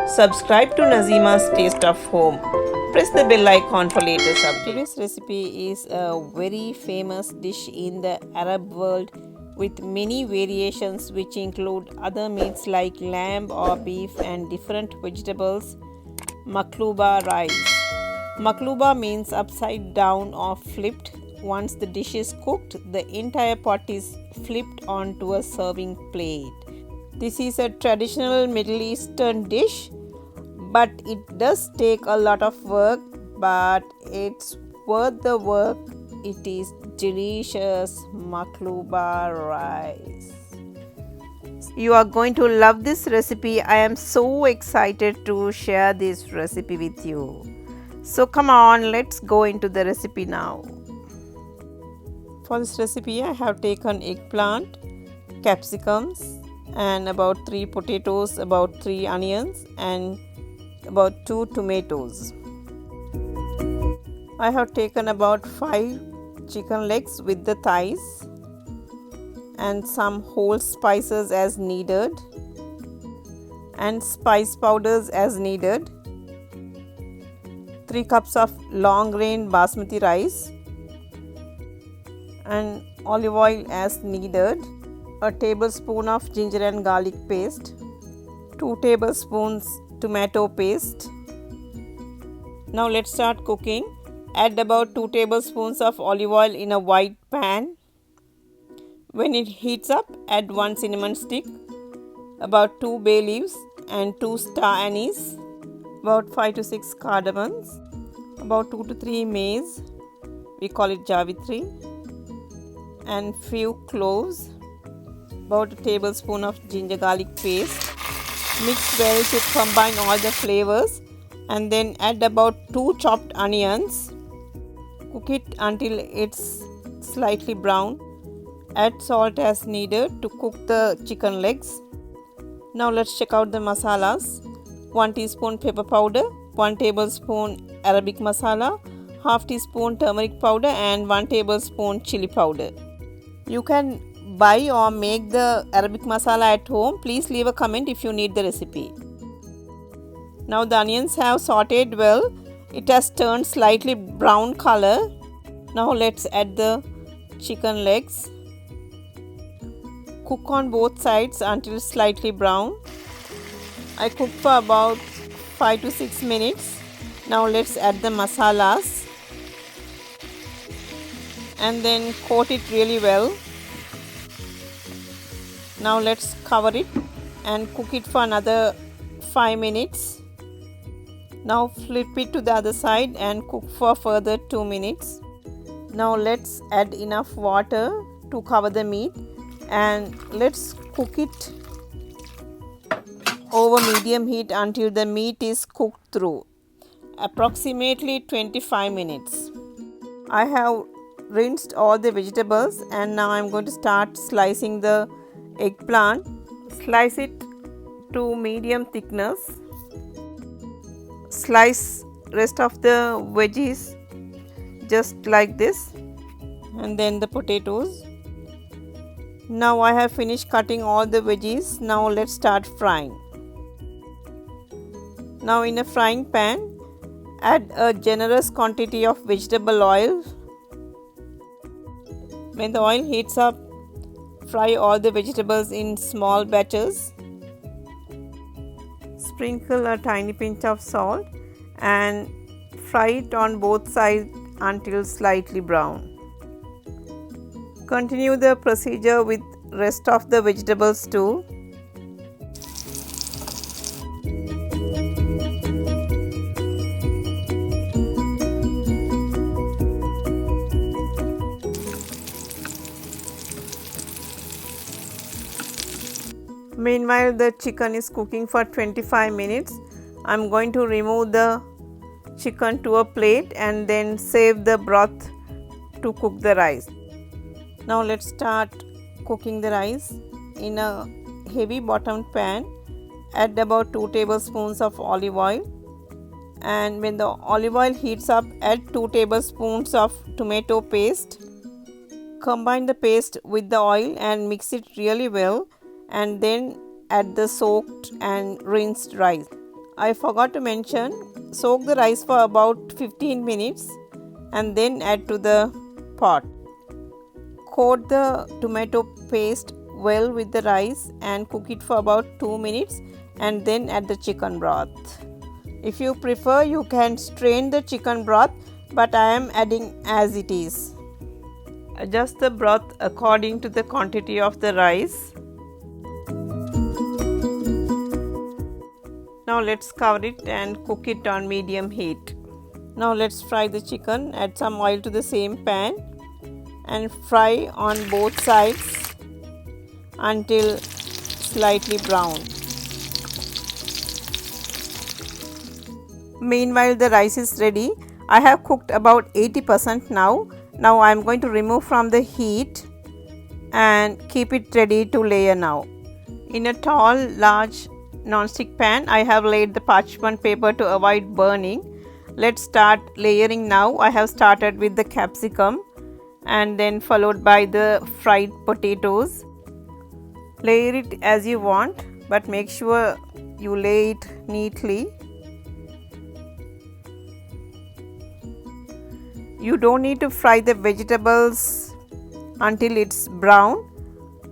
Subscribe to Nazima's Taste of Home. Press the bell icon for latest updates. Today's recipe is a very famous dish in the Arab world with many variations which include other meats like lamb or beef and different vegetables. Maqlooba rice. Maqlooba means upside down or flipped. Once the dish is cooked, the entire pot is flipped onto a serving plate. This is a traditional Middle Eastern dish, but it does take a lot of work, but it's worth the work. It is delicious maqlouba rice. You are going to love this recipe. I am so excited to share this recipe with you. So come on, let's go into the recipe now. For this recipe I have taken eggplant, capsicums, and about 3 potatoes, about 3 onions, and about 2 tomatoes. I have taken about 5 chicken legs with the thighs and some whole spices as needed and spice powders as needed, 3 cups of long grain basmati rice and olive oil as needed, a tablespoon of ginger and garlic paste, 2 tablespoons tomato paste. Now let's start cooking. Add about 2 tablespoons of olive oil in a wide pan. When it heats up, add 1 cinnamon stick, about 2 bay leaves and 2 star anise, about 5 to 6 cardamoms, about 2 to 3 mace, we call it javitri, and few cloves, about a tablespoon of ginger garlic paste. Mix well to combine all the flavors and then add about 2 chopped onions. Cook it until it's slightly brown. Add salt as needed to cook the chicken legs. Now let's check out the masalas. 1 teaspoon pepper powder, 1 tablespoon Arabic masala, half teaspoon turmeric powder and 1 tablespoon chili powder. You can buy or make the Arabic masala at home. Please leave a comment if you need the recipe. Now the onions have sauteed well. It has turned slightly brown color. Now let's add the chicken legs. Cook on both sides until slightly brown. I cooked for about 5 to 6 minutes. Now let's add the masalas and then coat it really well. Now let's cover it and cook it for another 5 minutes. Now flip it to the other side and cook for further 2 minutes. Now let's add enough water to cover the meat and let's cook it over medium heat until the meat is cooked through, approximately 25 minutes. I have rinsed all the vegetables and now I'm going to start slicing the eggplant. Slice it to medium thickness. Slice rest of the veggies just like this, and then the potatoes. Now I have finished cutting all the veggies. Now let's start frying. Now in a frying pan, add a generous quantity of vegetable oil. When the oil heats up, fry all the vegetables in small batches. Sprinkle a tiny pinch of salt and fry it on both sides until slightly brown. Continue the procedure with rest of the vegetables too. Meanwhile, the chicken is cooking for 25 minutes. I'm going to remove the chicken to a plate and then save the broth to cook the rice. Now let's start cooking the rice. In a heavy bottomed pan, add about 2 tablespoons of olive oil, and when the olive oil heats up, add 2 tablespoons of tomato paste. Combine the paste with the oil and mix it really well, and then add the soaked and rinsed rice. I forgot to mention, soak the rice for about 15 minutes and then add to the pot. Coat the tomato paste well with the rice and cook it for about 2 minutes and then add the chicken broth. If you prefer, you can strain the chicken broth, but I am adding as it is. Adjust the broth according to the quantity of the rice. Now let's cover it and cook it on medium heat. Now let's fry the chicken. Add some oil to the same pan and fry on both sides until slightly brown. Meanwhile, the rice is ready. I have cooked about 80% now. Now I am going to remove from the heat and keep it ready to layer now. In a tall, large non-stick pan, I have laid the parchment paper to avoid burning. Let's start layering now. I have started with the capsicum and then followed by the fried potatoes. Layer it as you want, but make sure you lay it neatly. You don't need to fry the vegetables until it's brown.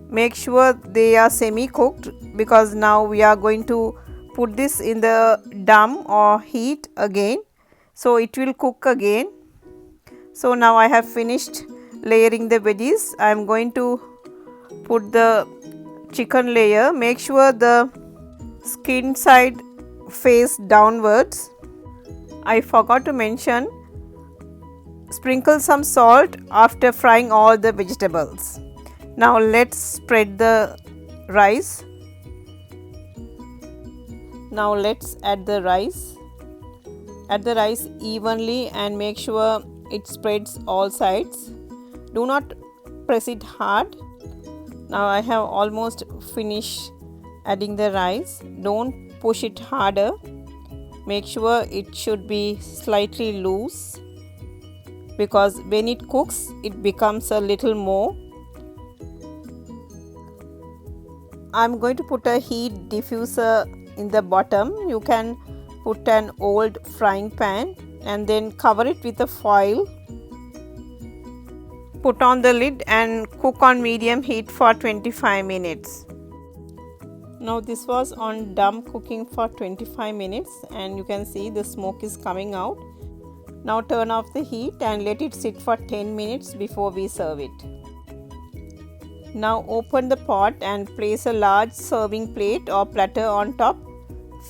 Make sure they are semi-cooked, because now we are going to put this in the dum or heat again, so it will cook again. So now I have finished layering the veggies. I am going to put the chicken layer. Make sure the skin side face downwards. I forgot to mention, sprinkle some salt after frying all the vegetables. Now let's spread the rice. Now let's add the rice. Add the rice evenly and make sure it spreads all sides. Do not press it hard. Now I have almost finished adding the rice. Don't push it harder. Make sure it should be slightly loose, because when it cooks it becomes a little more. I'm going to put a heat diffuser in the bottom. You can put an old frying pan and then cover it with a foil. Put on the lid and cook on medium heat for 25 minutes. Now this was on dum cooking for 25 minutes and you can see the smoke is coming out. Now turn off the heat and let it sit for 10 minutes before we serve it. Now open the pot and place a large serving plate or platter on top.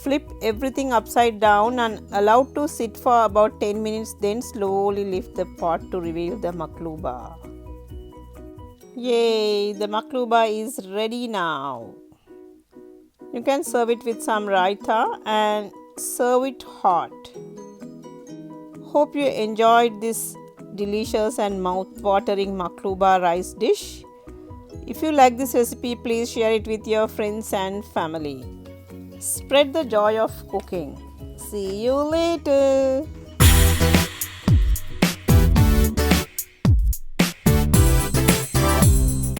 Flip everything upside down and allow to sit for about 10 minutes, then slowly lift the pot to reveal the maqlouba. Yay! The maqlouba is ready now. You can serve it with some raita and serve it hot. Hope you enjoyed this delicious and mouth-watering maqlouba rice dish. If you like this recipe, please share it with your friends and family. Spread the joy of cooking. See you later.